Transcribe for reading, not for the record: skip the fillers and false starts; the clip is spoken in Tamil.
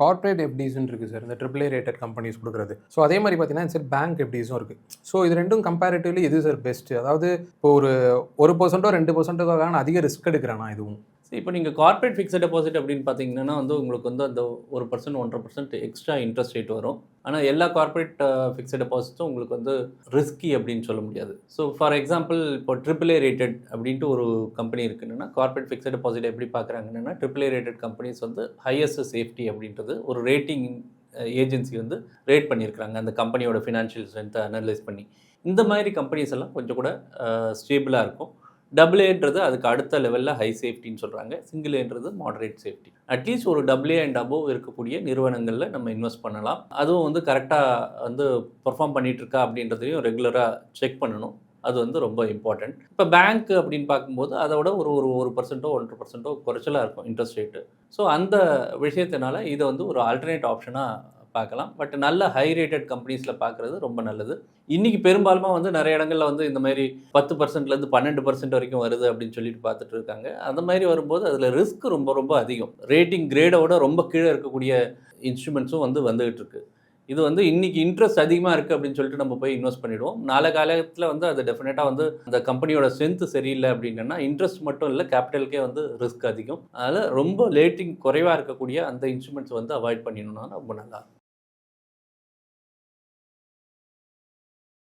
கார்ப்பரேட் எஃப்டிஸ்ன்னு இருக்குது சார், இந்த ட்ரிபிள் ஏ ரேட்டட் கம்பெனிஸ் கொடுக்குறது. ஸோ அதே மாதிரி பார்த்தீங்கன்னா சார் பேங்க் எஃப்டிஸும் இருக்குது. ஸோ இது ரெண்டும் கம்பேரிட்டிவ்லி எது சார் பெஸ்ட்டு? அதாவது இப்போ ஒரு 1% 2%க்கான அதிக ரிஸ்க் எடுக்கிறேன்னா இதுவும். இப்போ நீங்கள் கார்ப்பரேட் ஃபிக்ஸட் டெபாசிட் அப்படின்னு பார்த்தீங்கன்னா வந்து உங்களுக்கு வந்து அந்த 1% 1.5% எக்ஸ்ட்ரா இன்ட்ரெஸ்ட் ரேட் வரும். ஆனால் எல்லா கார்ப்பரேட் ஃபிக்ஸட் டெபாசிட்டும் உங்களுக்கு வந்து ரிஸ்கி அப்படின்னு சொல்ல முடியாது. ஸோ ஃபார் எக்ஸாம்பிள் இப்போ ட்ரிபிள் ஏ ரேட்டட் அப்படின்ட்டு ஒரு கம்பெனி இருக்குன்னா கார்ப்பரேட் ஃபிக்ஸட் டெபாசிட் எப்படி பார்க்குறாங்கன்னா ட்ரிபிள் ஏ ரேட்டட் கம்பெனிஸ் வந்து ஹையஸ்ட் சேஃப்டி அப்படின்றது ஒரு ரேட்டிங் ஏஜென்சி வந்து ரேட் பண்ணியிருக்கிறாங்க அந்த கம்பெனியோட ஃபினான்ஷியல் ஸ்ட்ரென்த்தை அனலைஸ் பண்ணி. இந்த மாதிரி கம்பெனிஸ் எல்லாம் கொஞ்சம் கூட ஸ்டேபிளாக இருக்கும். டபுள் ஏன்றது அதுக்கு அடுத்த லெவலில் ஹை சேஃப்டின்னு சொல்கிறாங்க. சிங்கிள் ஏன்றது மாடரேட் சேஃப்டி. அட்லீஸ்ட் ஒரு டபுள் ஏ அண்ட் அபோவ் இருக்கக்கூடிய நிறுவனங்களில் நம்ம இன்வெஸ்ட் பண்ணலாம். அதுவும் வந்து கரெக்டாக வந்து பெர்ஃபார்ம் பண்ணிகிட்ருக்கா அப்படின்றதையும் ரெகுலராக செக் பண்ணணும். அது வந்து ரொம்ப இம்பார்ட்டண்ட். இப்போ பேங்க் அப்படின்னு பார்க்கும்போது அதோட ஒரு 1% 1% குறைச்சலாக இருக்கும் இன்ட்ரெஸ்ட் ரேட்டு. ஸோ அந்த விஷயத்தினால இதை வந்து ஒரு ஆல்டர்னேட் ஆப்ஷனாக பார்க்கலாம். பட் நல்ல ஹை ரேட்டட் கம்பெனிஸில் பார்க்குறது ரொம்ப நல்லது. இன்றைக்கி பெரும்பாலுமா வந்து நிறைய இடங்களில் வந்து இந்த மாதிரி 10%லேருந்து 12% வரைக்கும் வருது அப்படின்னு சொல்லிட்டு பார்த்துட்டு இருக்காங்க. அந்த மாதிரி வரும்போது அதில் ரிஸ்க் ரொம்ப ரொம்ப அதிகம். ரேட்டிங் கிரேடோட ரொம்ப கீழே இருக்கக்கூடிய இன்ஸ்ட்ருமெண்ட்ஸும் வந்து வந்துகிட்டு இருக்கு. இது வந்து இன்றைக்கி இன்ட்ரெஸ்ட் அதிகமாக இருக்குது அப்படின்னு சொல்லிட்டு நம்ம போய் இன்வெஸ்ட் பண்ணிவிடுவோம். நாளை காலத்தில் வந்து அது டெஃபினட்டாக வந்து அந்த கம்பெனியோட ஸ்ட்ரென்த் சரியில்லை அப்படின்னா இன்ட்ரெஸ்ட் மட்டும் இல்லை கேபிட்டலுக்கே வந்து ரிஸ்க் அதிகம். அதனால் ரொம்ப ரேட்டிங் குறைவாக இருக்கக்கூடிய அந்த இன்ஸ்ட்ருமெண்ட்ஸ் வந்து அவாய்ட் பண்ணிடணும்னா ரொம்ப நல்லா இருக்கும்.